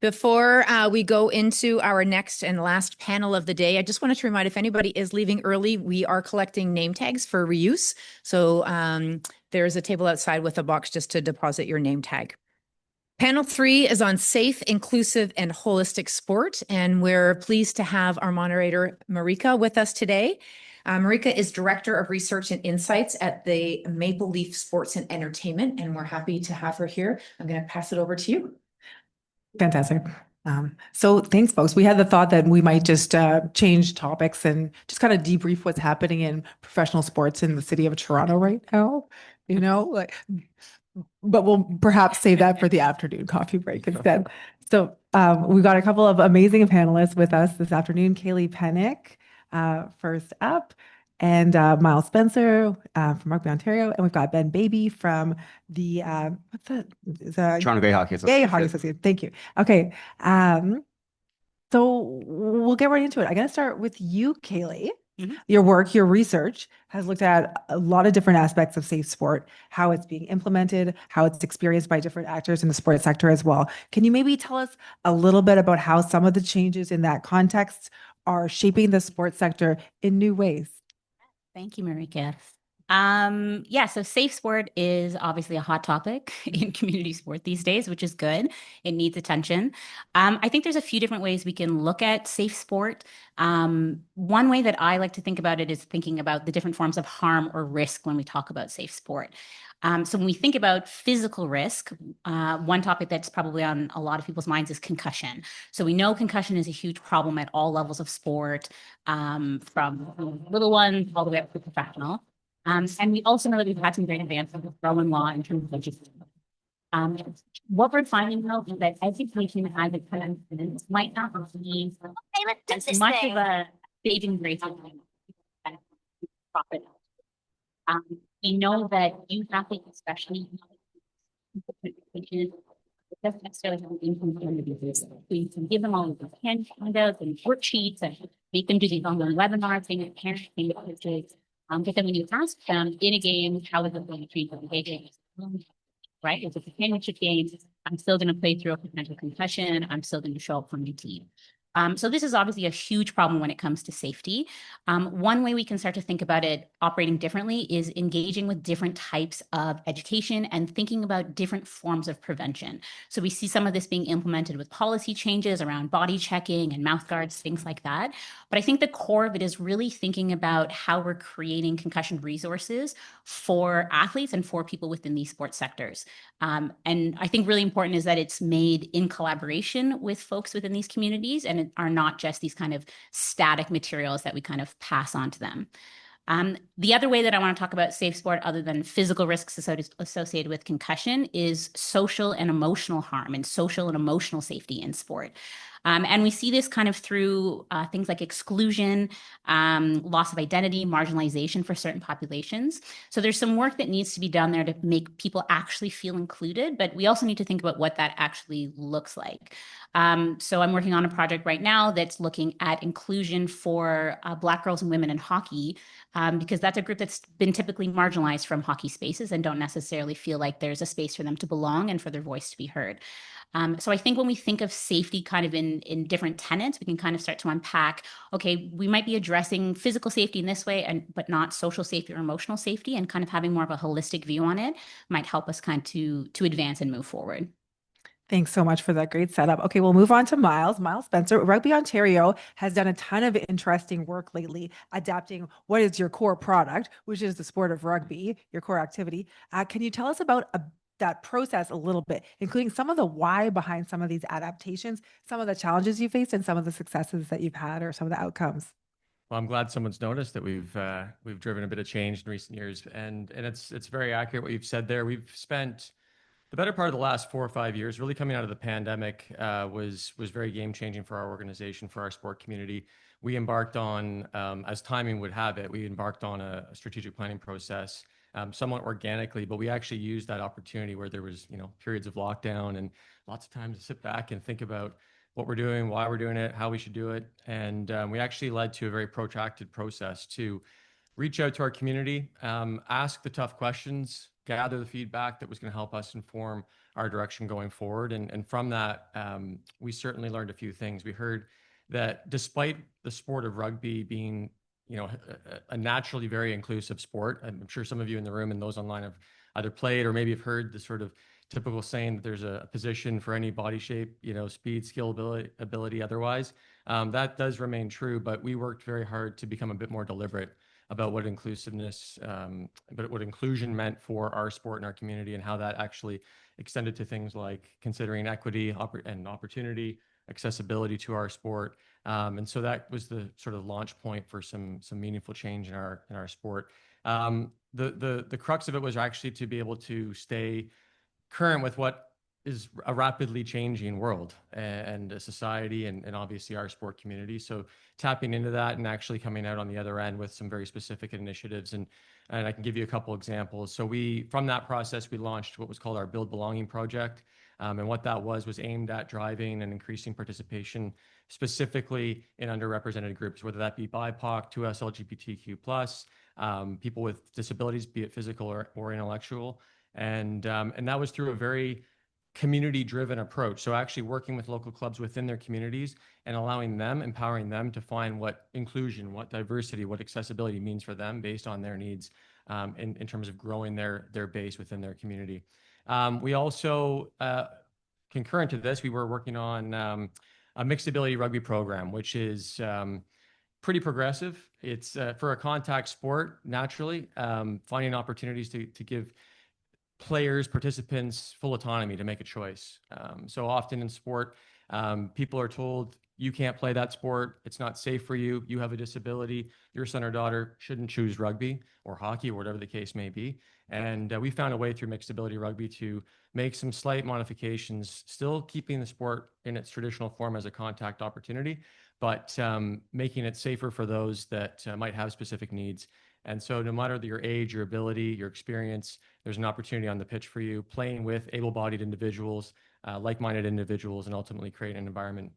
Before we go into our next and last panel of the day, I just wanted to remind if anybody is leaving early, we are collecting name tags for reuse. So there's a table outside with a box just to deposit your name tag. Panel 3 is on safe, inclusive, and holistic sport, and we're pleased to have our moderator, Marika, with us today. Marika is Director of Research and Insights at the Maple Leaf Sports and Entertainment, and we're happy to have her here. I'm going to pass it over to you. Fantastic. So thanks, folks. We had the thought that we might just change topics and just kind of debrief what's happening in professional sports in the city of Toronto right now, but we'll perhaps save that for the afternoon coffee break instead. So we've got a couple of amazing panelists with us this afternoon. Kayleigh Pennock, first up, and Myles Spencer from Rugby, Ontario. And we've got Ben Baby from the, what's that? Toronto Gay Hockey Association. Gay Hockey Association. Thank you. Okay. So we'll get right into it. I'm going to start with you, Kayleigh. Your work, your research has looked at a lot of different aspects of safe sport, how it's being implemented, how it's experienced by different actors in the sports sector as well. Can you maybe tell us a little bit about how some of the changes in that context are shaping the sports sector in new ways? Thank you, Marika. So safe sport is obviously a hot topic in community sport these days, which is good. It needs attention. I think there's a few different ways we can look at safe sport. One way that I like to think about it is thinking about the different forms of harm or risk when we talk about safe sport. So when we think about physical risk, one topic that's probably on a lot of people's minds is concussion. So we know concussion is a huge problem at all levels of sport, from little ones all the way up to professional. And we also know that we've had some great advances with growing law in terms of legislation. What we're finding though is that education as a kind of incident might not be as much of a saving grace as profit. We know that youth athletes, especially, it doesn't necessarily have an income from the business. We can give them all of these handouts and worksheets and make them do these online webinars, things that parents can get. But then when you ask them in a game, how is it going to treat the behavior? Right? If it's a championship game, I'm still going to play through a potential concussion. I'm still going to show up for my team. So this is obviously a huge problem when it comes to safety. One way we can start to think about it operating differently is engaging with different types of education and thinking about different forms of prevention. So we see some of this being implemented with policy changes around body checking and mouth guards, things like that. But I think the core of it is really thinking about how we're creating concussion resources for athletes and for people within these sports sectors. And I think really important is that it's made in collaboration with folks within these communities and it are not just these kind of static materials that we kind of pass on to them. The other way that I want to talk about safe sport, other than physical risks associated with concussion, is social and emotional harm and social and emotional safety in sport. And we see this kind of through things like exclusion, loss of identity, marginalization for certain populations. So there's some work that needs to be done there to make people actually feel included, but we also need to think about what that actually looks like. So I'm working on a project right now that's looking at inclusion for Black girls and women in hockey, because that's a group that's been typically marginalized from hockey spaces and don't necessarily feel like there's a space for them to belong and for their voice to be heard. So I think when we think of safety kind of in different tenets, we can kind of start to unpack, okay, we might be addressing physical safety in this way, but not social safety or emotional safety, and kind of having more of a holistic view on it might help us kind of to advance and move forward. Thanks so much for that great setup. Okay, we'll move on to Myles. Myles Spencer, Rugby Ontario has done a ton of interesting work lately, adapting what is your core product, which is the sport of rugby, your core activity. Can you tell us about that process a little bit, including some of the why behind some of these adaptations, some of the challenges you faced, and some of the successes that you've had, or some of the outcomes? Well, I'm glad someone's noticed that we've driven a bit of change in recent years, and it's very accurate what you've said there. We've spent the better part of the last 4 or 5 years, really coming out of the pandemic, was very game changing for our organization, for our sport community. We embarked on, as timing would have it, we embarked on a strategic planning process, somewhat organically, but we actually used that opportunity where there was, periods of lockdown and lots of time to sit back and think about what we're doing, why we're doing it, how we should do it. And we actually led to a very protracted process to reach out to our community, ask the tough questions, gather the feedback that was going to help us inform our direction going forward. And from that, we certainly learned a few things. We heard that despite the sport of rugby being, a naturally very inclusive sport, I'm sure some of you in the room and those online have either played or maybe have heard the sort of typical saying that there's a position for any body shape, speed, skill, ability otherwise. That does remain true, but we worked very hard to become a bit more deliberate about what inclusiveness, but what inclusion meant for our sport and our community, and how that actually extended to things like considering equity and opportunity, accessibility to our sport. And so that was the sort of launch point for some meaningful change in our sport. The crux of it was actually to be able to stay current with what is a rapidly changing world and a society and obviously our sport community. So tapping into that and actually coming out on the other end with some very specific initiatives. And I can give you a couple examples. So from that process, we launched what was called our Build Belonging project. And what that was aimed at driving and increasing participation specifically in underrepresented groups, whether that be BIPOC, 2S LGBTQ+, people with disabilities, be it physical or intellectual. And that was through a very community-driven approach. So actually working with local clubs within their communities and empowering them to find what inclusion, what diversity, what accessibility means for them based on their needs in terms of growing their base within their community. We also, concurrent to this, we were working on a mixed ability rugby program, which is pretty progressive. It's for a contact sport, naturally, finding opportunities to give players, participants, full autonomy to make a choice. So often in sport, people are told, you can't play that sport. It's not safe for you. You have a disability. Your son or daughter shouldn't choose rugby or hockey or whatever the case may be. And we found a way through mixed ability rugby to make some slight modifications, still keeping the sport in its traditional form as a contact opportunity, but making it safer for those that might have specific needs. And so no matter your age, your ability, your experience, there's an opportunity on the pitch for you, playing with able-bodied individuals, like-minded individuals, and ultimately create an environment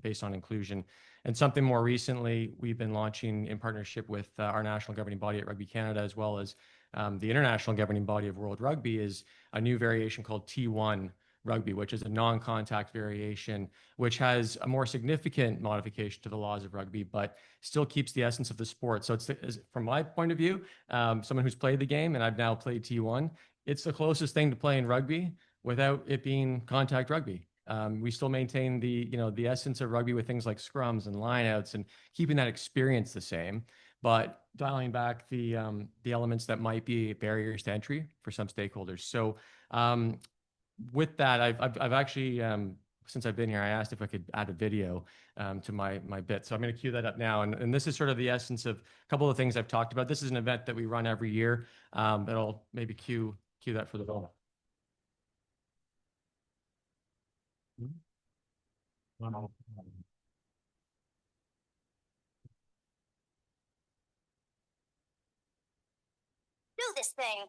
based on inclusion. And something more recently, we've been launching in partnership with our national governing body at Rugby Canada, as well as the international governing body of World Rugby, is a new variation called T1 Rugby, which is a non-contact variation, which has a more significant modification to the laws of rugby, but still keeps the essence of the sport. So from my point of view, someone who's played the game, and I've now played T1, it's the closest thing to playing rugby without it being contact rugby. We still maintain the essence of rugby with things like scrums and lineouts and keeping that experience the same, but dialing back the elements that might be barriers to entry for some stakeholders. So with that, I've actually, since I've been here, I asked if I could add a video to my bit. So I'm going to cue that up now. And this is sort of the essence of a couple of things I've talked about. This is an event that we run every year, but I'll maybe cue that for the moment. Do this thing.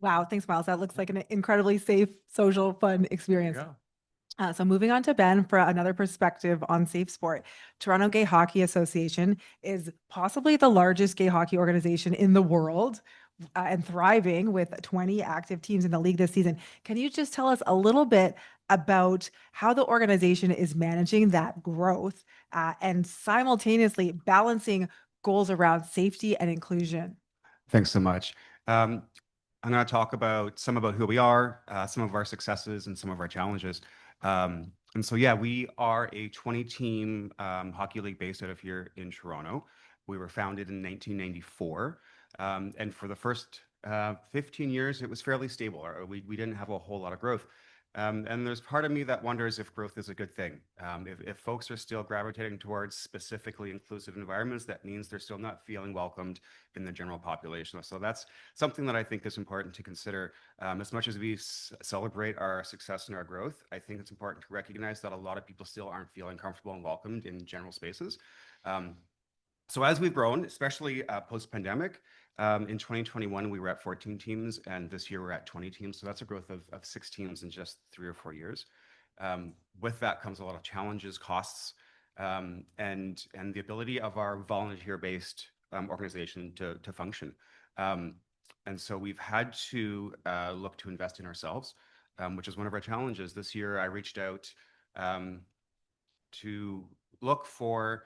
Wow, thanks, Myles. That looks like an incredibly safe, social, fun experience. So moving on to Ben for another perspective on safe sport. Toronto Gay Hockey Association is possibly the largest gay hockey organization in the world and thriving with 20 active teams in the league this season. Can you just tell us a little bit about how the organization is managing that growth and simultaneously balancing goals around safety and inclusion? Thanks so much. I'm going to talk about who we are, some of our successes, and some of our challenges. And so, yeah, we are a 20-team hockey league based out of here in Toronto. We were founded in 1994. And for the first 15 years, it was fairly stable. We didn't have a whole lot of growth. And there's part of me that wonders if growth is a good thing. If folks are still gravitating towards specifically inclusive environments, that means they're still not feeling welcomed in the general population. So that's something that I think is important to consider. As much as we celebrate our success and our growth, I think it's important to recognize that a lot of people still aren't feeling comfortable and welcomed in general spaces. So as we've grown, especially post-pandemic, in 2021, we were at 14 teams, and this year we're at 20 teams. So that's a growth of 6 teams in just 3 or 4 years. With that comes a lot of challenges, costs, and the ability of our volunteer-based organization to function. And so we've had to look to invest in ourselves, which is one of our challenges. This year, I reached out to look for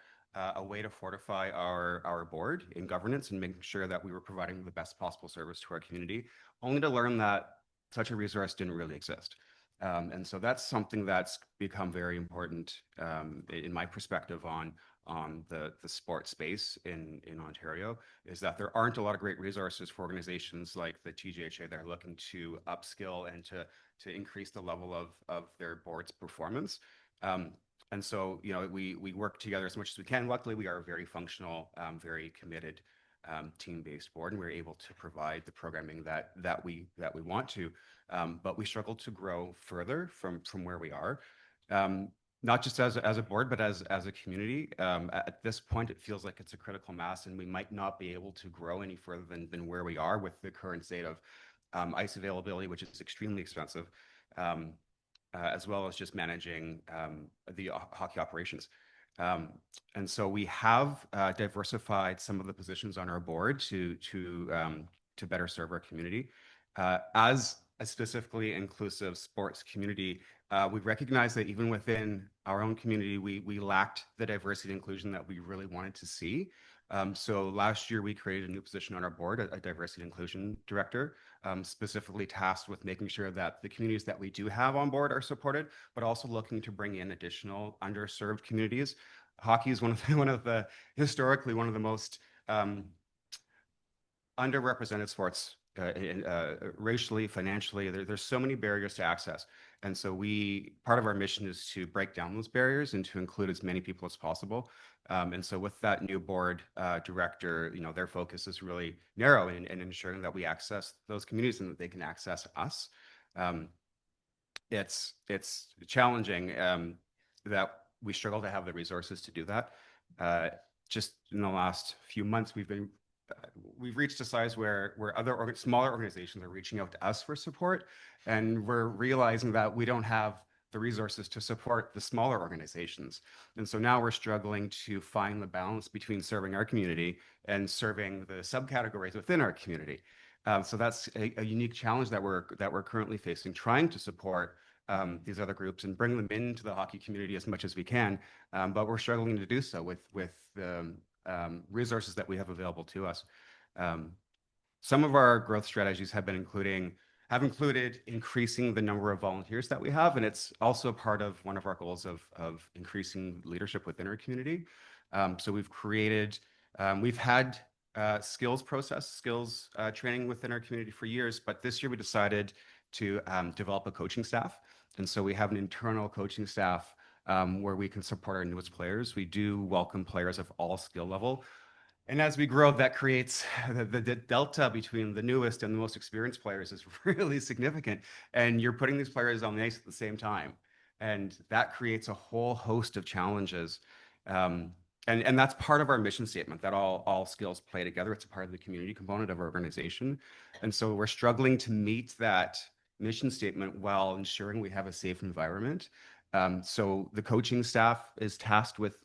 a way to fortify our board in governance and making sure that we were providing the best possible service to our community, only to learn that such a resource didn't really exist. And so that's something that's become very important in my perspective on the sport space in Ontario, is that there aren't a lot of great resources for organizations like the TGHA that are looking to upskill and to increase the level of their board's performance. And so, you know, we work together as much as we can. Luckily, we are a very functional, very committed team-based board, and we're able to provide the programming that we want to. But we struggle to grow further from where we are, not just as a board, but as a community. At this point, it feels like it's a critical mass, and we might not be able to grow any further than where we are with the current state of ice availability, which is extremely expensive. As well as just managing the hockey operations. And so we have diversified some of the positions on our board to better serve our community. As a specifically inclusive sports community, we recognize that even within our own community, we lacked the diversity and inclusion that we really wanted to see. So last year, we created a new position on our board, a diversity and inclusion director, specifically tasked with making sure that the communities that we do have on board are supported, but also looking to bring in additional underserved communities. Hockey is historically one of the most underrepresented sports, racially, financially. There's so many barriers to access. And so part of our mission is to break down those barriers and to include as many people as possible. And so with that new board director, you know, their focus is really narrow in ensuring that we access those communities and that they can access us. It's challenging that we struggle to have the resources to do that. Just in the last few months, we've reached a size where other smaller organizations are reaching out to us for support, and we're realizing that we don't have the resources to support the smaller organizations. And so now we're struggling to find the balance between serving our community and serving the subcategories within our community. So that's a unique challenge that we're currently facing, trying to support these other groups and bring them into the hockey community as much as we can. But we're struggling to do so with the resources that we have available to us. Some of our growth strategies have included increasing the number of volunteers that we have, and it's also part of one of our goals of increasing leadership within our community. So we've had skills training within our community for years, but this year we decided to develop a coaching staff. And so we have an internal coaching staff where we can support our newest players. We do welcome players of all skill level. And as we grow, that creates the delta between the newest and the most experienced players is really significant. And you're putting these players on the ice at the same time. And that creates a whole host of challenges. And that's part of our mission statement, that all skills play together. It's a part of the community component of our organization. And so we're struggling to meet that mission statement while ensuring we have a safe environment. So the coaching staff is tasked with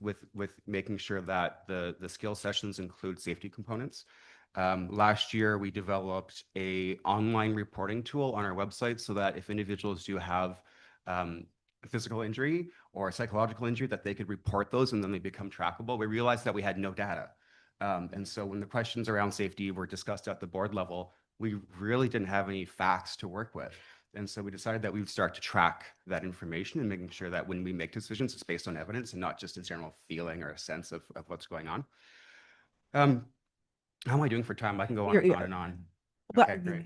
making sure that the skill sessions include safety components. Last year, we developed an online reporting tool on our website so that if individuals do have a physical injury or a psychological injury, that they could report those and then they become trackable. We realized that we had no data. And so when the questions around safety were discussed at the board level, we really didn't have any facts to work with. And so we decided that we would start to track that information and making sure that when we make decisions, it's based on evidence and not just a general feeling or a sense of what's going on. How am I doing for time? I can go on and on. Okay, great.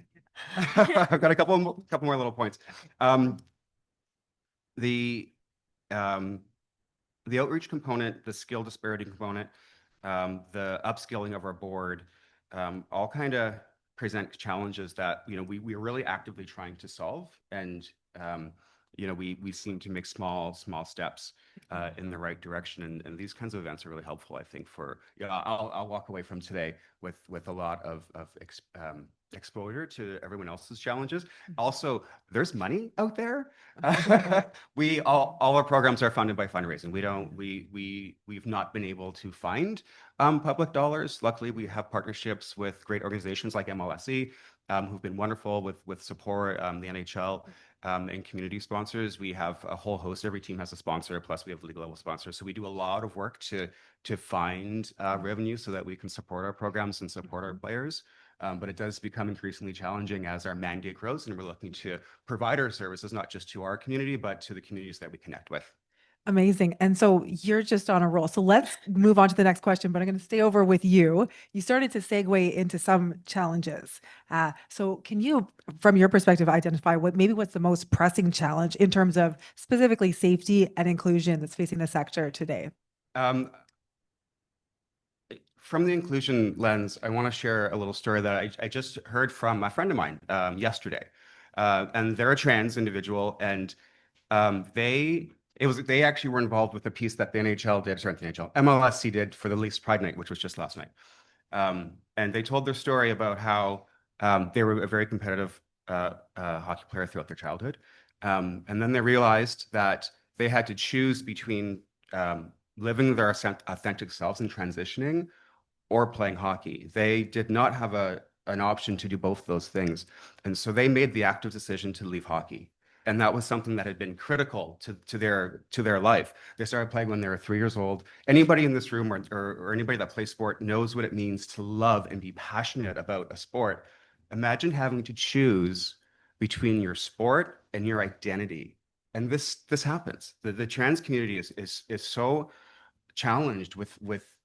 I've got a couple more little points. the um, the outreach component, the skill disparity component, the upskilling of our board, all kind of present challenges that we're really actively trying to solve, and we seem to make small steps in the right direction, and these kinds of events are really helpful, I think. For I'll walk away from today with a lot of exposure to everyone else's challenges. Also, there's money out there. We all our programs are funded by fundraising. We've not been able to find public dollars. Luckily, we have partnerships with great organizations like MLSE, who've been wonderful with support, the NHL, and community sponsors. We have a whole host. Every team has a sponsor, plus we have league level sponsors. So we do a lot of work to find revenue so that we can support our programs and support our players. But it does become increasingly challenging as our mandate grows, and we're looking to provide our services not just to our community, but to the communities that we connect with. Amazing. And so you're just on a roll. So let's move on to the next question, but I'm going to stay over with you. You started to segue into some challenges. So can you, from your perspective, identify what's the most pressing challenge in terms of specifically safety and inclusion that's facing the sector today? From the inclusion lens, I want to share a little story that I just heard from a friend of mine yesterday. And they're a trans individual, and they actually were involved with a piece that the NHL did, sorry, the NHL, MLSC did for the Leafs Pride Night, which was just last night. And they told their story about how they were a very competitive hockey player throughout their childhood. And then they realized that they had to choose between living their authentic selves and transitioning, or playing hockey. They did not have an option to do both those things. And so they made the active decision to leave hockey. And that was something that had been critical to their life. They started playing when they were 3 years old. Anybody in this room or anybody that plays sport knows what it means to love and be passionate about a sport. Imagine having to choose between your sport and your identity. And this happens. The trans community is so challenged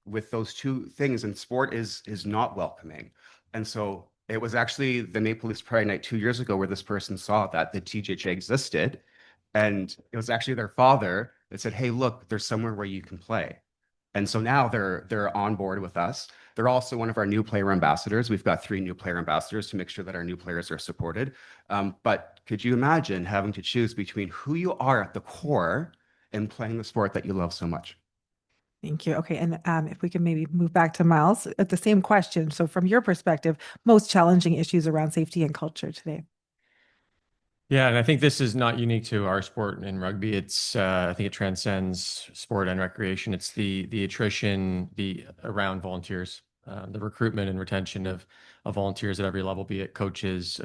with those two things, and sport is not welcoming. And so it was actually the Maple Leafs Pride Night 2 years ago where this person saw that the TJJ existed, and it was actually their father that said, "Hey, look, there's somewhere where you can play." And so now they're on board with us. They're also one of our new player ambassadors. We've got 3 new player ambassadors to make sure that our new players are supported. But could you imagine having to choose between who you are at the core and playing the sport that you love so much? Thank you. Okay. And if we can maybe move back to Myles at the same question. So from your perspective, most challenging issues around safety and culture today? Yeah, and I think this is not unique to our sport in rugby. I think it transcends sport and recreation. It's the attrition, around volunteers, the recruitment and retention of volunteers at every level, be it coaches,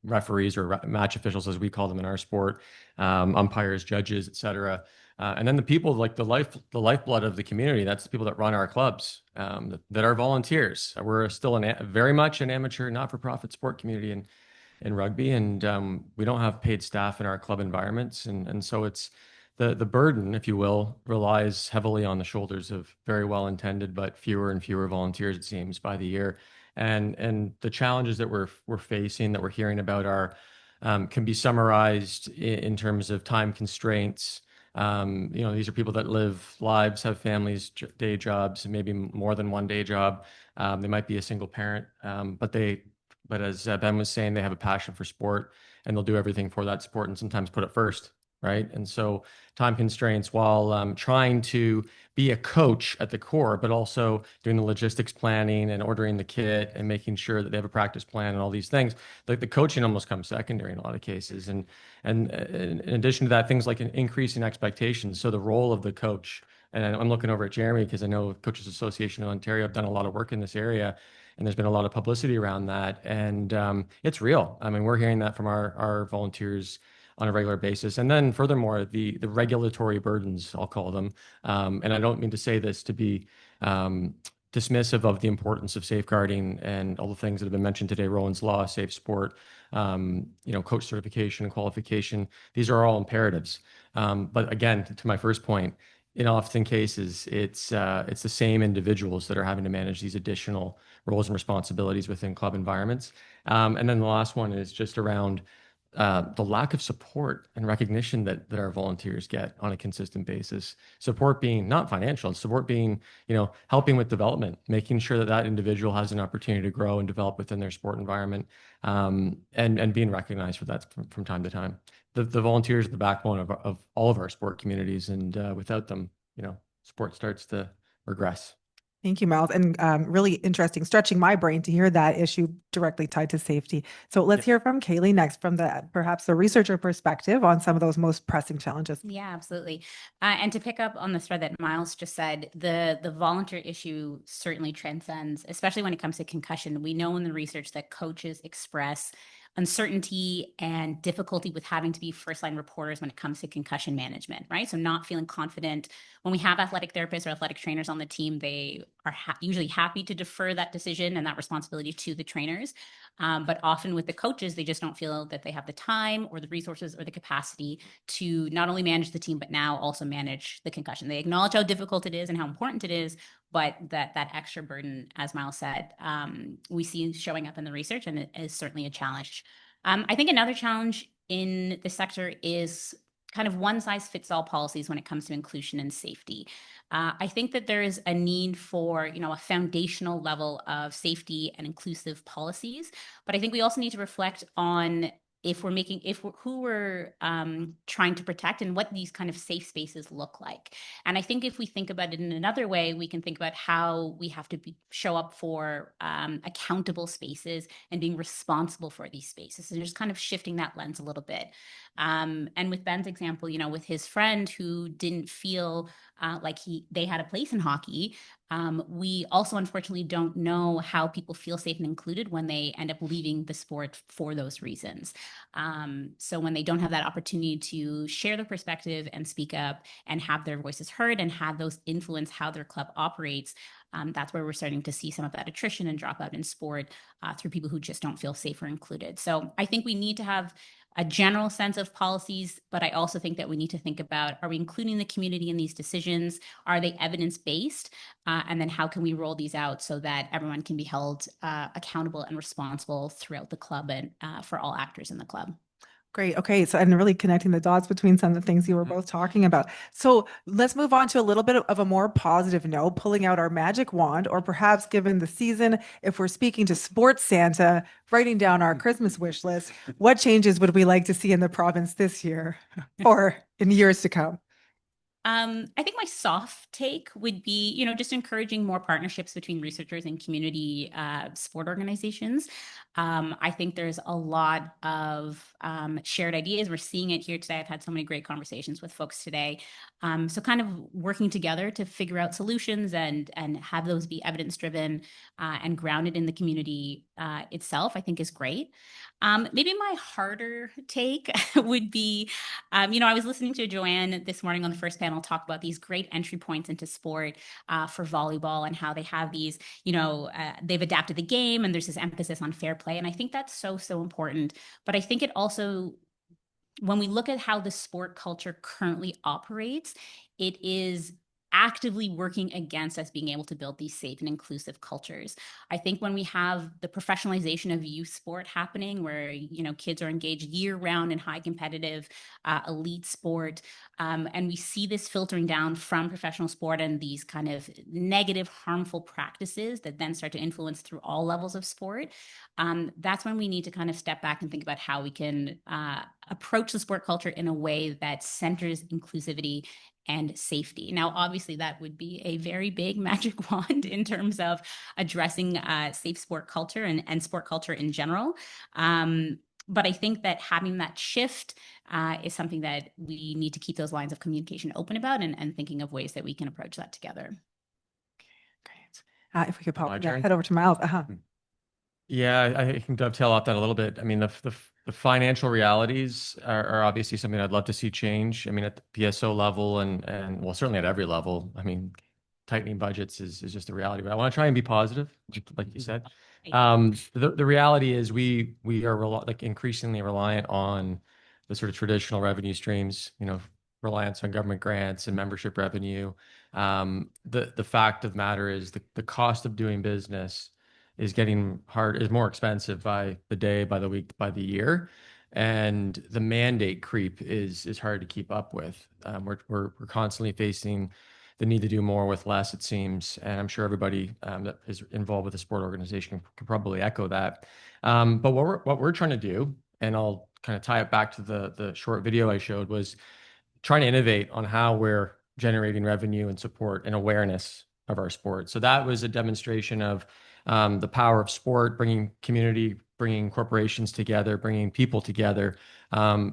referees, or match officials, as we call them in our sport, umpires, judges, etc. And then the people, like the lifeblood of the community. That's the people that run our clubs, that are volunteers. We're still very much an amateur, not-for-profit sport community in rugby, and we don't have paid staff in our club environments, and so it's the burden, if you will, relies heavily on the shoulders of very well-intended but fewer and fewer volunteers, it seems, by the year. And the challenges that we're facing, that we're hearing about, are can be summarized in terms of time constraints. These are people that live lives, have families, day jobs, maybe more than one day job. They might be a single parent, but as Ben was saying, they have a passion for sport, and they'll do everything for that sport, and sometimes put it first, right? And so time constraints, while trying to be a coach at the core, but also doing the logistics planning and ordering the kit and making sure that they have a practice plan and all these things, the coaching almost comes secondary in a lot of cases. And in addition to that, things like an increase in expectations. So the role of the coach, and I'm looking over at Jeremy because I know Coaches Association of Ontario have done a lot of work in this area, and there's been a lot of publicity around that. And it's real. I mean, we're hearing that from our volunteers on a regular basis. And then furthermore, the regulatory burdens, I'll call them. And I don't mean to say this to be dismissive of the importance of safeguarding and all the things that have been mentioned today: Rowan's Law, Safe Sport, coach certification and qualification. These are all imperatives. But again, to my first point, in often cases, it's the same individuals that are having to manage these additional roles and responsibilities within club environments. And then the last one is just around the lack of support and recognition that our volunteers get on a consistent basis. Support being not financial, support being, helping with development, making sure that that individual has an opportunity to grow and develop within their sport environment, and being recognized for that from time to time. The volunteers are the backbone of all of our sport communities, and without them, sport starts to regress. Thank you, Myles. And really interesting, stretching my brain to hear that issue directly tied to safety. So let's hear from Kayleigh next, from perhaps the researcher perspective on some of those most pressing challenges. Yeah, absolutely. And to pick up on the thread that Myles just said, the volunteer issue certainly transcends, especially when it comes to concussion. We know in the research that coaches express uncertainty and difficulty with having to be first line reporters when it comes to concussion management, right? So not feeling confident. When we have athletic therapists or athletic trainers on the team, they are usually happy to defer that decision and that responsibility to the trainers. But often with the coaches, they just don't feel that they have the time or the resources or the capacity to not only manage the team, but now also manage the concussion. They acknowledge how difficult it is and how important it is, but that extra burden, as Myles said, we see showing up in the research, and it is certainly a challenge. I think another challenge in the sector is kind of one size fits all policies when it comes to inclusion and safety. I think that there is a need for, a foundational level of safety and inclusive policies, but I think we also need to reflect on who we're trying to protect and what these kind of safe spaces look like. And I think if we think about it in another way, we can think about how we have to show up for accountable spaces and being responsible for these spaces, and just kind of shifting that lens a little bit. And with Ben's example, with his friend who didn't feel like they had a place in hockey, we also unfortunately don't know how people feel safe and included when they end up leaving the sport for those reasons. So when they don't have that opportunity to share their perspective and speak up and have their voices heard and have those influence how their club operates, that's where we're starting to see some of that attrition and dropout in sport through people who just don't feel safe or included. So I think we need to have a general sense of policies, but I also think that we need to think about, are we including the community in these decisions? Are they evidence-based? And then how can we roll these out so that everyone can be held accountable and responsible throughout the club and for all actors in the club? Great. Okay. So, and really connecting the dots between some of the things you were both talking about. So let's move on to a little bit of a more positive note, pulling out our magic wand, or perhaps given the season, if we're speaking to Sports Santa, writing down our Christmas wish list, what changes would we like to see in the province this year or in years to come? I think my soft take would be, just encouraging more partnerships between researchers and community sport organizations. I think there's a lot of shared ideas. We're seeing it here today. I've had so many great conversations with folks today. So kind of working together to figure out solutions and have those be evidence-driven and grounded in the community itself, I think is great. Maybe my harder take would be, I was listening to Joanne this morning on the first panel talk about these great entry points into sport for volleyball and how they have these, they've adapted the game and there's this emphasis on fair play. And I think that's so, so important. But I think it also, when we look at how the sport culture currently operates, it is actively working against us being able to build these safe and inclusive cultures. I think when we have the professionalization of youth sport happening, where kids are engaged year round in high competitive elite sport, and we see this filtering down from professional sport and these kind of negative, harmful practices that then start to influence through all levels of sport, that's when we need to kind of step back and think about how we can approach the sport culture in a way that centers inclusivity and safety. Now, obviously, that would be a very big magic wand in terms of addressing safe sport culture and sport culture in general. But I think that having that shift is something that we need to keep those lines of communication open about and thinking of ways that we can approach that together. Great. If we could head over to Myles. Yeah, I can dovetail off that a little bit. I mean, the financial realities are obviously something I'd love to see change. I mean, at the PSO level and well, certainly at every level. I mean, tightening budgets is just a reality. But I want to try and be positive, like you said. The reality is we are increasingly reliant on the sort of traditional revenue streams. Reliance on government grants and membership revenue. The fact of the matter is the cost of doing business is getting more expensive by the day, by the week, by the year. and the mandate creep is hard to keep up with. We're constantly facing the need to do more with less, it seems, and I'm sure everybody that is involved with the sport organization can probably echo that. But what we're trying to do, and I'll kind of tie it back to the short video I showed, was trying to innovate on how we're generating revenue and support and awareness of our sport. So that was a demonstration of the power of sport, bringing community, bringing corporations together, bringing people together,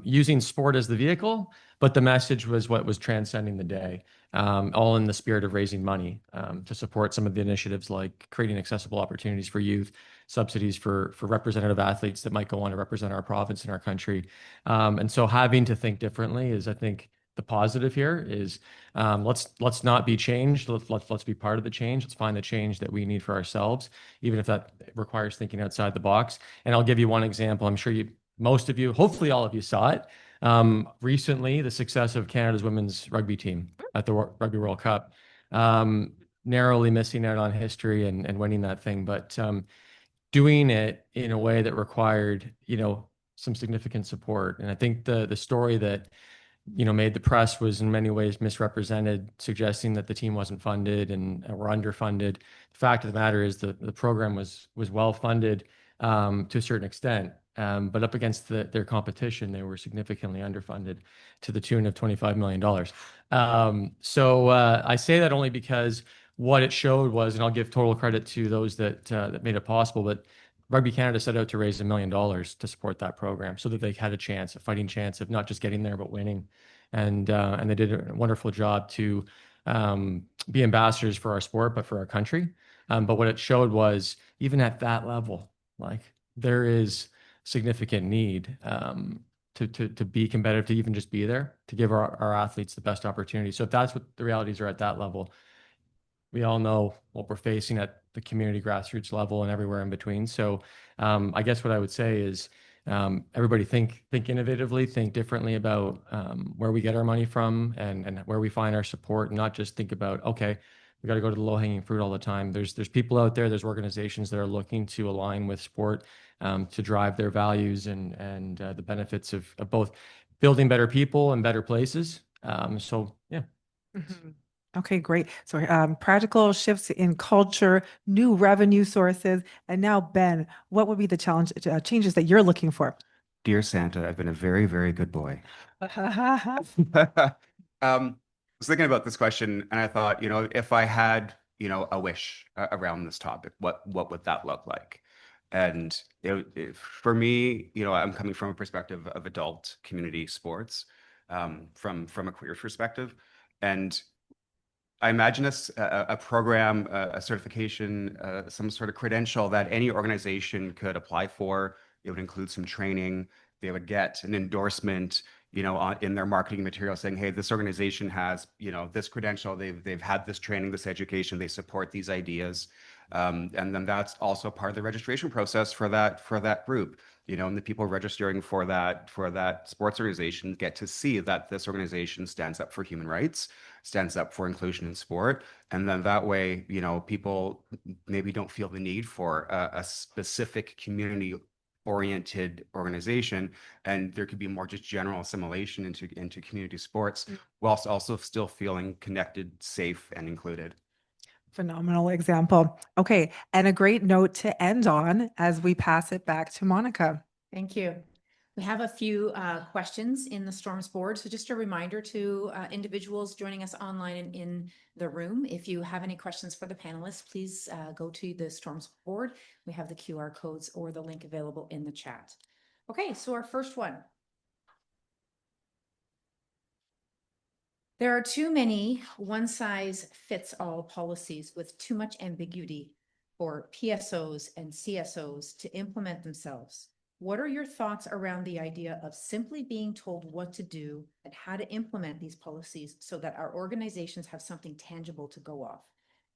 using sport as the vehicle, but the message was what was transcending the day, all in the spirit of raising money to support some of the initiatives like creating accessible opportunities for youth, subsidies for representative athletes that might go on to represent our province and our country. And so having to think differently is, I think, the positive here is let's not be changed. Let's be part of the change. Let's find the change that we need for ourselves, even if that requires thinking outside the box. And I'll give you one example. I'm sure most of you, hopefully all of you saw it. Recently, the success of Canada's women's rugby team at the Rugby World Cup, narrowly missing out on history and winning that thing, but doing it in a way that required, some significant support. And I think the story that made the press was in many ways misrepresented, suggesting that the team wasn't funded and were underfunded. The fact of the matter is the program was well funded to a certain extent, but up against their competition, they were significantly underfunded to the tune of $25 million. So I say that only because what it showed was, and I'll give total credit to those that made it possible, but Rugby Canada set out to raise $1 million to support that program so that they had a fighting chance of not just getting there, but winning. And they did a wonderful job to be ambassadors for our sport, but for our country. But what it showed was, even at that level, like, there is significant need to be competitive, to even just be there, to give our athletes the best opportunity. So if that's what the realities are at that level, we all know what we're facing at the community grassroots level and everywhere in between. So I guess what I would say is everybody think innovatively, think differently about where we get our money from and where we find our support, and not just think about, okay, we got to go to the low-hanging fruit all the time. There's people out there, there's organizations that are looking to align with sport to drive their values and the benefits of both building better people and better places. So yeah. Mhm. Okay, great. So practical shifts in culture, new revenue sources, and now Ben, what would be the changes that you're looking for? Dear Santa, I've been a very, very good boy. I was thinking about this question, and I thought, if I had, a wish around this topic, what would that look like? And for me, I'm coming from a perspective of adult community sports, from a career perspective, and I imagine a program, a certification, some sort of credential that any organization could apply for. It would include some training. They would get an endorsement, in their marketing material saying, "Hey, this organization has, this credential. They've had this training, this education. They support these ideas." And then that's also part of the registration process for that group. And the people registering for that sports organization get to see that this organization stands up for human rights, stands up for inclusion in sport. And then that way, people maybe don't feel the need for a specific community oriented organization, and there could be more just general assimilation into community sports, whilst also still feeling connected, safe, and included. Phenomenal example. Okay, and a great note to end on as we pass it back to Monica. Thank you. We have a few questions in the Storms board. So just a reminder to individuals joining us online and in the room, if you have any questions for the panelists, please go to the Storms board. We have the QR codes or the link available in the chat. Okay, so our first one. There are too many one-size-fits-all policies with too much ambiguity for PSOs and CSOs to implement themselves. What are your thoughts around the idea of simply being told what to do and how to implement these policies so that our organizations have something tangible to go off?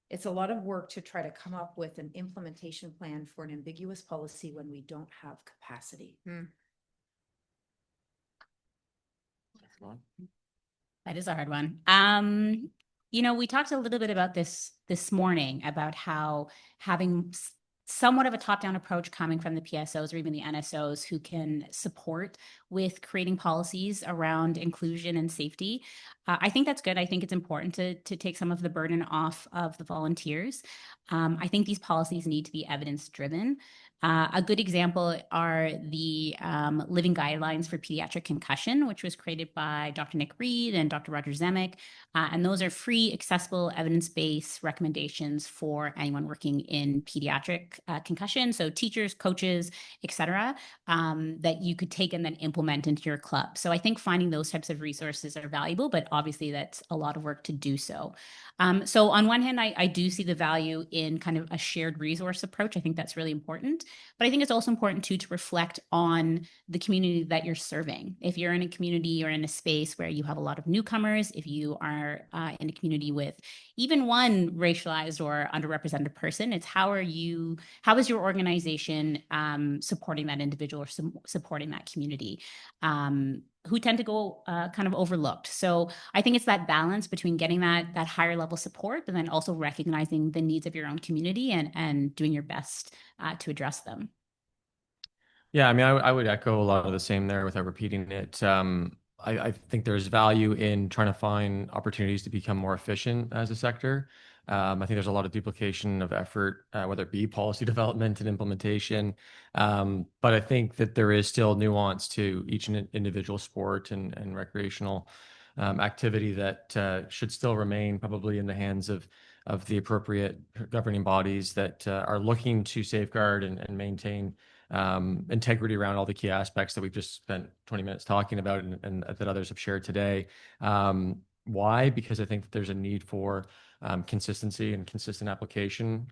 It's a lot of work to try to come up with an implementation plan for an ambiguous policy when we don't have capacity. That is a hard one. We talked a little bit about this morning, about how having somewhat of a top-down approach coming from the PSOs or even the NSOs who can support with creating policies around inclusion and safety. I think that's good. I think it's important to take some of the burden off of the volunteers. I think these policies need to be evidence-driven. A good example are the living guidelines for pediatric concussion, which was created by Dr. Nick Reed and Dr. Roger Zemek. And those are free, accessible, evidence-based recommendations for anyone working in pediatric concussion. So teachers, coaches, et cetera, that you could take and then implement into your club. So I think finding those types of resources are valuable, but obviously that's a lot of work to do so. So on one hand, I do see the value in kind of a shared resource approach. I think that's really important. But I think it's also important too to reflect on the community that you're serving. If you're in a community or in a space where you have a lot of newcomers, if you are in a community with even one racialized or underrepresented person, it's how is your organization supporting that individual or supporting that community who tend to go kind of overlooked. So I think it's that balance between getting that higher level support, but then also recognizing the needs of your own community and doing your best to address them. Yeah, I mean, I would echo a lot of the same there without repeating it. I think there's value in trying to find opportunities to become more efficient as a sector. I think there's a lot of duplication of effort, whether it be policy development and implementation. But I think that there is still nuance to each individual sport and recreational activity that should still remain probably in the hands of the appropriate governing bodies that are looking to safeguard and maintain integrity around all the key aspects that we've just spent 20 minutes talking about and that others have shared today. Why? Because I think that there's a need for consistency and consistent application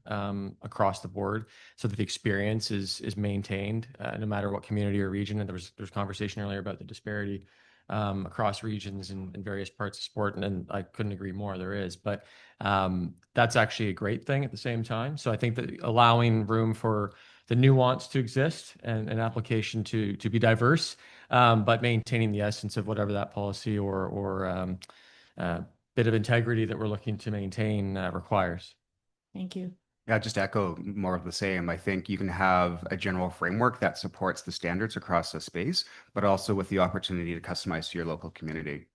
across the board so that the experience is maintained no matter what community or region. And there was conversation earlier about the disparity across regions in various parts of sport. And I couldn't agree more, there is. But that's actually a great thing at the same time. So I think that allowing room for the nuance to exist and application to be diverse, but maintaining the essence of whatever that policy or bit of integrity that we're looking to maintain requires. Thank you. Yeah, just echo more of the same. I think you can have a general framework that supports the standards across a space, but also with the opportunity to customize to your local community.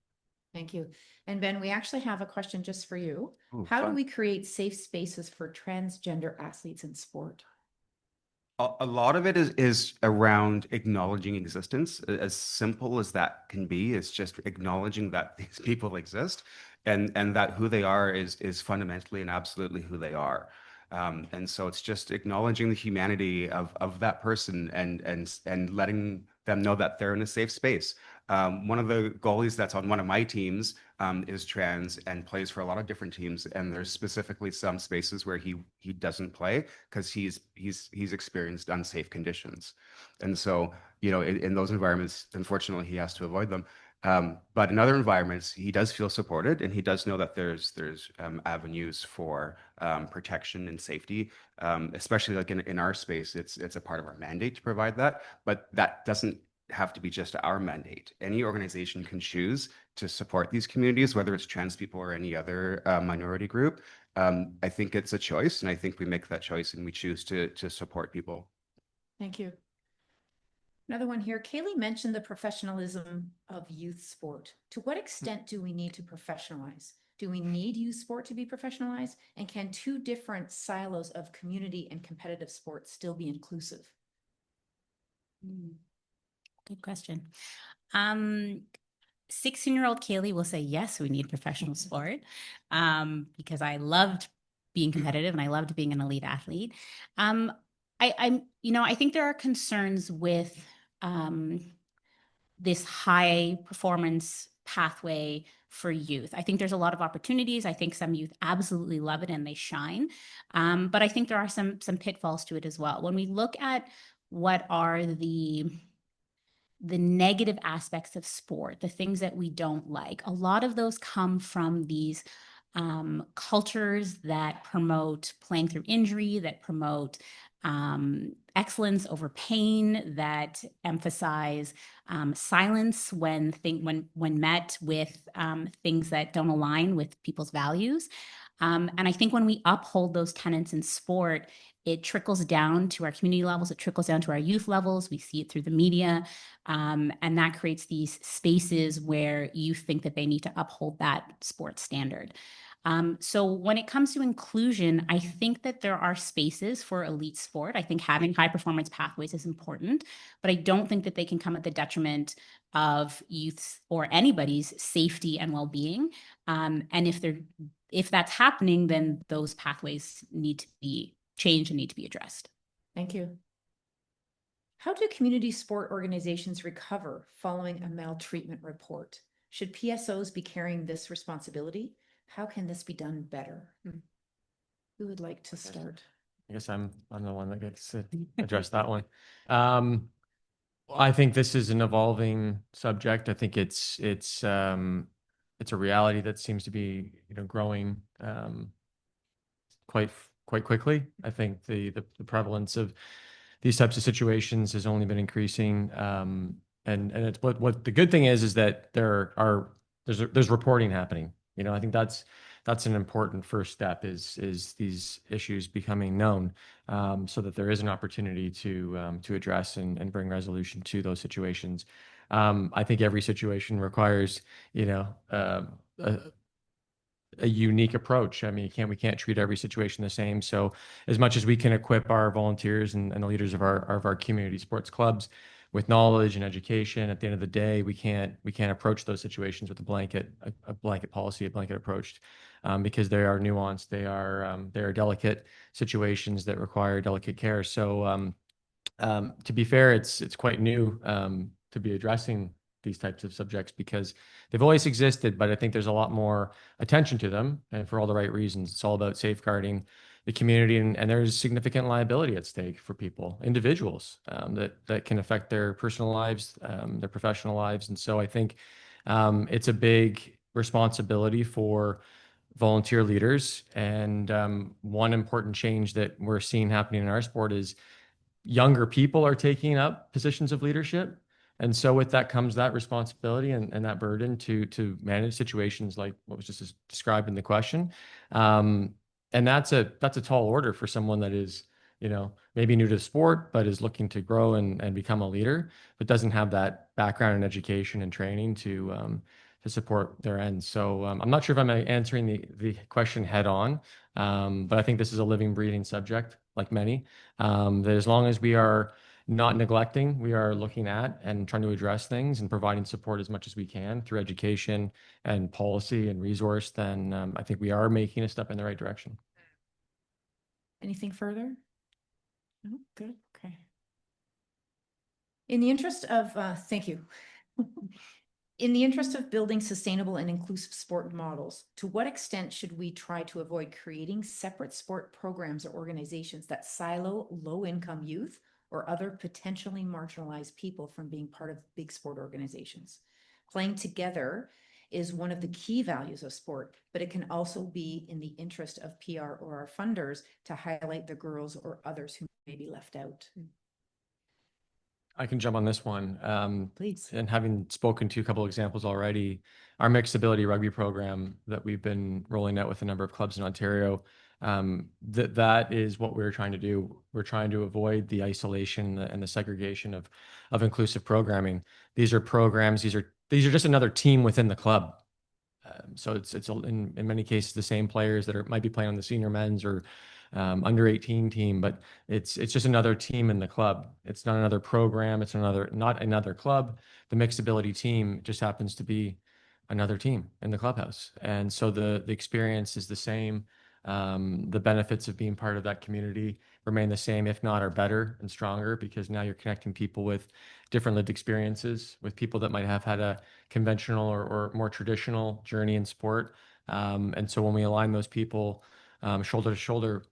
Thank you. And Ben, we actually have a question just for you. Ooh, How do fun. we create safe spaces for transgender athletes in sport? A lot of it is around acknowledging existence, as simple as that can be. It's just acknowledging that these people exist and that who they are is fundamentally and absolutely who they are. And so it's just acknowledging the humanity of that person and letting them know that they're in a safe space. One of the goalies that's on one of my teams is trans and plays for a lot of different teams. And there's specifically some spaces where he doesn't play because he's experienced unsafe conditions. And so, you know, in those environments, unfortunately, he has to avoid them. But in other environments, he does feel supported, and he does know that there's avenues for protection and safety, especially like in our space. It's a part of our mandate to provide that, but that doesn't have to be just our mandate. Any organization can choose to support these communities, whether it's trans people or any other minority group. I think it's a choice, and I think we make that choice and we choose to support people. Thank you. Another one here. Kayleigh mentioned the professionalism of youth sport. To what extent do we need to professionalize? Do we need youth sport to be professionalized? And can two different silos of community and competitive sports still be inclusive? Good question. 16-year-old Kayleigh will say, yes, we need professional sport because I loved being competitive and I loved being an elite athlete. I think there are concerns with this high performance pathway for youth. I think there's a lot of opportunities. I think some youth absolutely love it and they shine. But I think there are some pitfalls to it as well. When we look at what are the negative aspects of sport, the things that we don't like, a lot of those come from these cultures that promote playing through injury, that promote excellence over pain, that emphasize silence when met with things that don't align with people's values. And I think when we uphold those tenets in sport, it trickles down to our community levels, it trickles down to our youth levels. We see it through the media. And that creates these spaces where you think that they need to uphold that sports standard. So when it comes to inclusion, I think that there are spaces for elite sport. I think having high performance pathways is important, but I don't think that they can come at the detriment of youth's or anybody's safety and well-being. And if that's happening, then those pathways need to be changed and need to be addressed. Thank you. How do community sport organizations recover following a maltreatment report? Should PSOs be carrying this responsibility? How can this be done better? Who would like to start? I guess I'm the one that gets to address that one. I think this is an evolving subject. I think it's a reality that seems to be growing quite quickly. I think the prevalence of these types of situations has only been increasing. And it's what the good thing is that there's reporting happening. I think that's an important first step is these issues becoming known, so that there is an opportunity to address and bring resolution to those situations. I think every situation requires a unique approach. I mean, we can't treat every situation the same. So as much as we can equip our volunteers and the leaders of our community sports clubs with knowledge and education, at the end of the day, we can't approach those situations with a blanket policy, a blanket approach, because they are nuanced. They are delicate situations that require delicate care. So to be fair, it's quite new to be addressing these types of subjects because they've always existed, but I think there's a lot more attention to them, and for all the right reasons. It's all about safeguarding the community, and there's significant liability at stake for people, individuals, that can affect their personal lives, their professional lives. And so I think it's a big responsibility for volunteer leaders. And one important change that we're seeing happening in our sport is younger people are taking up positions of leadership. And so with that comes that responsibility and that burden to manage situations like what was just described in the question. And that's a tall order for someone that is, maybe new to the sport, but is looking to grow and become a leader, but doesn't have that background in education and training to support their ends. So I'm not sure if I'm answering the question head on, but I think this is a living, breathing subject, like many, that as long as we are not neglecting, we are looking at and trying to address things and providing support as much as we can through education and policy and resource, then I think we are making a step in the right direction. Anything further? No? Good. Okay. In the interest of, thank you. In the interest of building sustainable and inclusive sport models, to what extent should we try to avoid creating separate sport programs or organizations that silo low-income youth or other potentially marginalized people from being part of big sport organizations? Playing together is one of the key values of sport, but it can also be in the interest of PR or our funders to highlight the girls or others who may be left out. I can jump on this one. Please. And having spoken to a couple of examples already, our mixed ability rugby program that we've been rolling out with a number of clubs in Ontario, that is what we're trying to do. We're trying to avoid the isolation and the segregation of inclusive programming. These are programs. These are just another team within the club. So it's in many cases the same players that might be playing on the senior men's or under 18 team, but it's just another team in the club. It's not another program. It's not another club. The mixed ability team just happens to be another team in the clubhouse. And so the experience is the same. The benefits of being part of that community remain the same, if not are better and stronger, because now you're connecting people with different lived experiences, with people that might have had a conventional or more traditional journey in sport. And so when we align those people shoulder to shoulder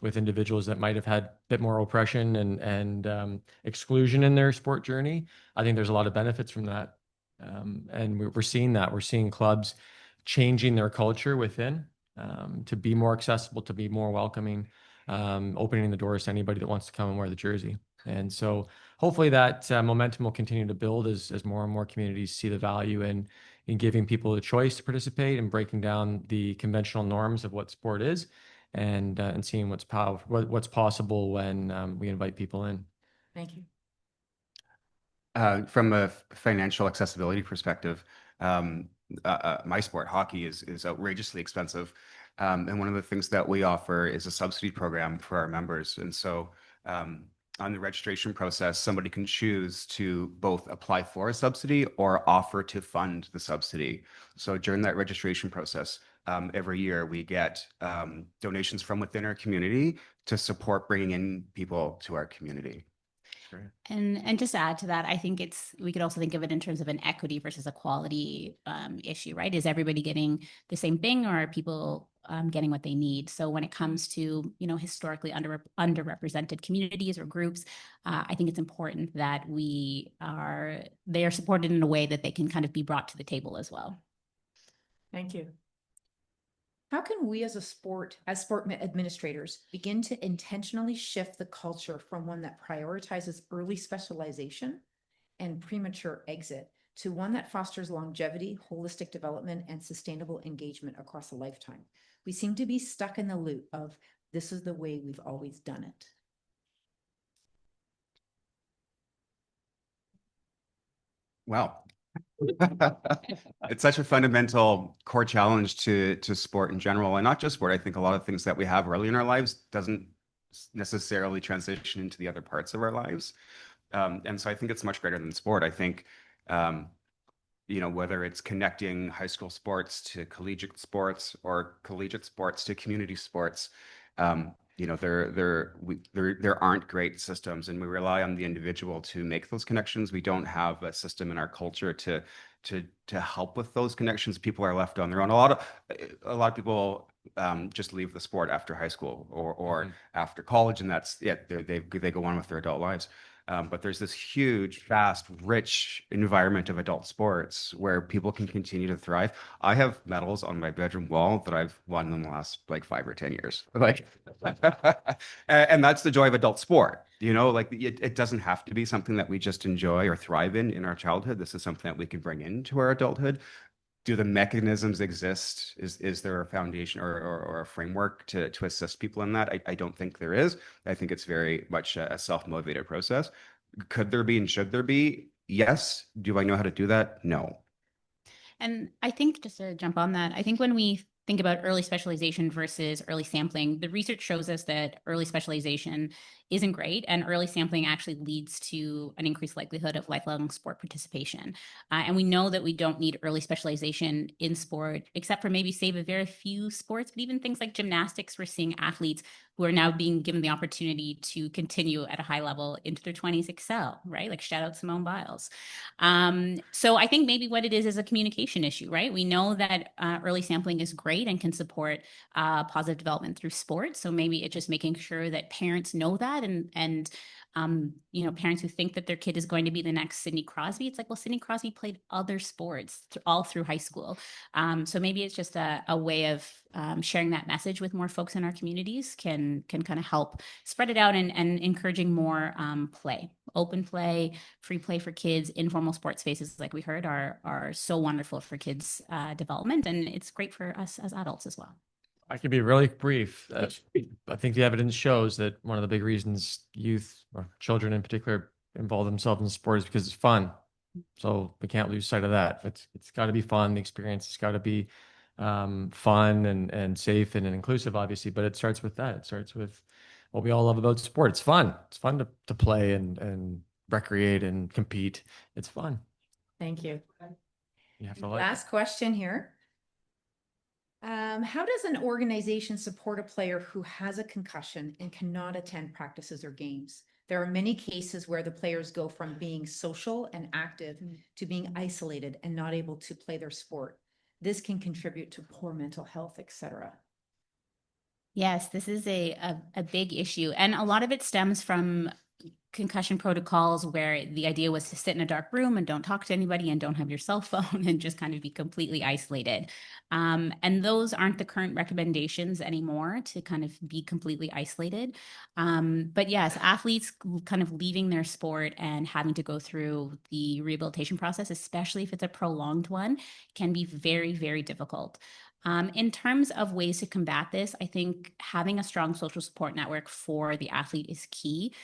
with individuals that might have had a bit more oppression and exclusion in their sport journey, I think there's a lot of benefits from that. And we're seeing that. We're seeing clubs changing their culture within to be more accessible, to be more welcoming, opening the doors to anybody that wants to come and wear the jersey. And so hopefully that momentum will continue to build as more and more communities see the value in giving people a choice to participate and breaking down the conventional norms of what sport is, and seeing what's possible when we invite people in. Thank you. From a financial accessibility perspective, my sport, hockey, is outrageously expensive. And one of the things that we offer is a subsidy program for our members. And so on the registration process, somebody can choose to both apply for a subsidy or offer to fund the subsidy. So during that registration process, every year we get donations from within our community to support bringing in people to our community. And just to add to that, I think we could also think of it in terms of an equity versus a quality issue, right? Is everybody getting the same thing, or are people getting what they need? So when it comes to, historically underrepresented communities or groups, I think it's important that they are supported in a way that they can kind of be brought to the table as well. Thank you. How can we as sport administrators begin to intentionally shift the culture from one that prioritizes early specialization and premature exit to one that fosters longevity, holistic development, and sustainable engagement across a lifetime? We seem to be stuck in the loop of this is the way we've always done it. Well, it's such a fundamental core challenge to sport in general, and not just sport. I think a lot of things that we have early in our lives doesn't necessarily transition into the other parts of our lives. And so I think it's much greater than sport. I think, whether it's connecting high school sports to collegiate sports or collegiate sports to community sports, there aren't great systems, and we rely on the individual to make those connections. We don't have a system in our culture to help with those connections. People are left on their own. A lot of people just leave the sport after high school or after college, and that's it. They go on with their adult lives. But there's this huge, vast, rich environment of adult sports where people can continue to thrive. I have medals on my bedroom wall that I've won in the last 5 or 10 years. And that's the joy of adult sport. It doesn't have to be something that we just enjoy or thrive in our childhood. This is something that we can bring into our adulthood. Do the mechanisms exist? Is there a foundation or a framework to assist people in that? I don't think there is. I think it's very much a self-motivated process. Could there be and should there be? Yes. Do I know how to do that? No. And I think, just to jump on that, I think when we think about early specialization versus early sampling, the research shows us that early specialization isn't great, and early sampling actually leads to an increased likelihood of lifelong sport participation. And we know that we don't need early specialization in sport, except for maybe save a very few sports, but even things like gymnastics, we're seeing athletes who are now being given the opportunity to continue at a high level into their 20s excel, right? Like shout out Simone Biles. So I think maybe what it is a communication issue, right? We know that early sampling is great and can support positive development through sports. So maybe it's just making sure that parents know that, and parents who think that their kid is going to be the next Sidney Crosby. It's like, well, Sidney Crosby played other sports all through high school. So maybe it's just a way of sharing that message with more folks in our communities can kind of help spread it out and encouraging more play. Open play, free play for kids, informal sports spaces, like we heard, are so wonderful for kids' development, and it's great for us as adults as well. I can be really brief. I think the evidence shows that one of the big reasons youth or children in particular involve themselves in sport is because it's fun. So we can't lose sight of that. It's got to be fun. The experience has got to be fun and safe and inclusive, obviously. But it starts with that. It starts with what we all love about sport. It's fun. It's fun to play and recreate and compete. It's fun. Thank you. You have to like Last question here. How does an organization support a player who has a concussion and cannot attend practices or games? There are many cases where the players go from being social and active to being isolated and not able to play their sport. This can contribute to poor mental health, etc. Yes, this is a big issue. And a lot of it stems from concussion protocols where the idea was to sit in a dark room and don't talk to anybody and don't have your cell phone and just kind of be completely isolated. And those aren't the current recommendations anymore, to kind of be completely isolated. But yes, athletes kind of leaving their sport and having to go through the rehabilitation process, especially if it's a prolonged one, can be very, very difficult. In terms of ways to combat this, I think having a strong social support network for the athlete is key.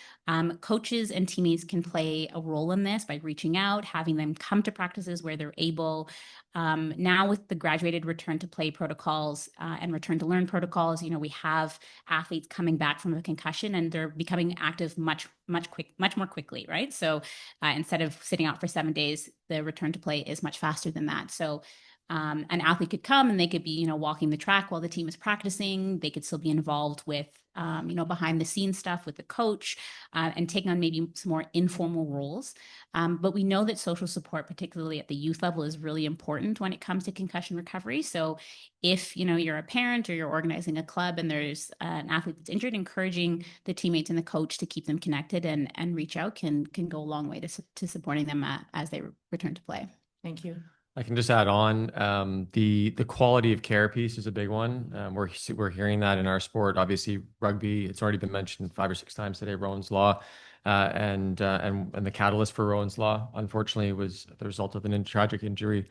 Coaches and teammates can play a role in this by reaching out, having them come to practices where they're able. Now with the graduated return to play protocols and return to learn protocols, we have athletes coming back from a concussion and they're becoming active much more quickly, right? So instead of sitting out for 7 days, the return to play is much faster than that. So an athlete could come and they could be, walking the track while the team is practicing. They could still be involved with, behind the scenes stuff with the coach and taking on maybe some more informal roles. But we know that social support, particularly at the youth level, is really important when it comes to concussion recovery. So if, you're a parent or you're organizing a club and there's an athlete that's injured, encouraging the teammates and the coach to keep them connected and reach out can go a long way to supporting them as they return to play. Thank you. I can just add on the quality of care piece is a big one. We're hearing that in our sport. Obviously, rugby. It's already been mentioned 5 or 6 times today. Rowan's Law, and the catalyst for Rowan's Law, unfortunately, was the result of a tragic injury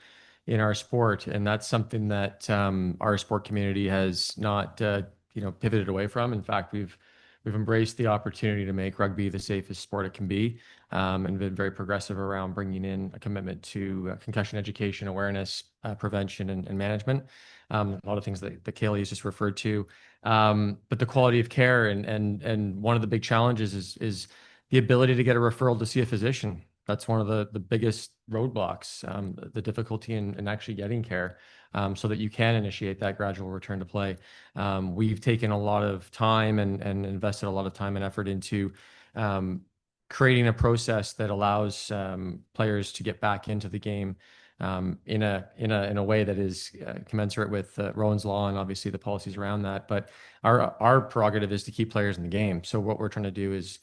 in our sport, and that's something that our sport community has not pivoted away from. In fact, we've embraced the opportunity to make rugby the safest sport it can be. And been very progressive around bringing in a commitment to concussion education, awareness, prevention, and management. A lot of things that Kayleigh has just referred to. But the quality of care and one of the big challenges is the ability to get a referral to see a physician. That's one of the biggest roadblocks, the difficulty in actually getting care, so that you can initiate that gradual return to play. We've taken a lot of time and invested a lot of time and effort into creating a process that allows players to get back into the game in a way that is commensurate with Rowan's Law and obviously the policies around that. But our prerogative is to keep players in the game. So what we're trying to do is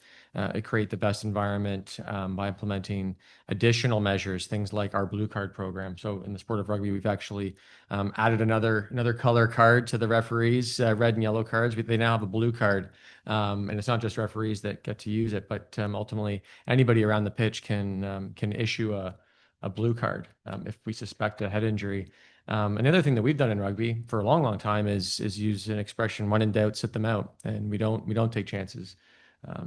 create the best environment by implementing additional measures, things like our blue card program. So in the sport of rugby, we've actually added another color card to the referees, red and yellow cards. They now have a blue card. And it's not just referees that get to use it, but ultimately anybody around the pitch can issue a blue card if we suspect a head injury. Another thing that we've done in rugby for a long time is use an expression: when in doubt, sit them out, and we don't take chances.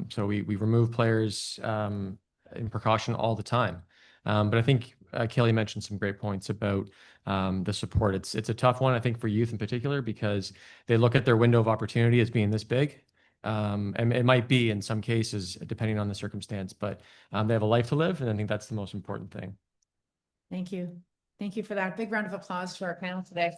So we remove players in precaution all the time. But I think Kayleigh mentioned some great points about the support. It's a tough one, I think, for youth in particular, because they look at their window of opportunity as being this big. And it might be in some cases, depending on the circumstance, but they have a life to live, and I think that's the most important thing. Thank you. Thank you for that. Big round of applause to our panel today.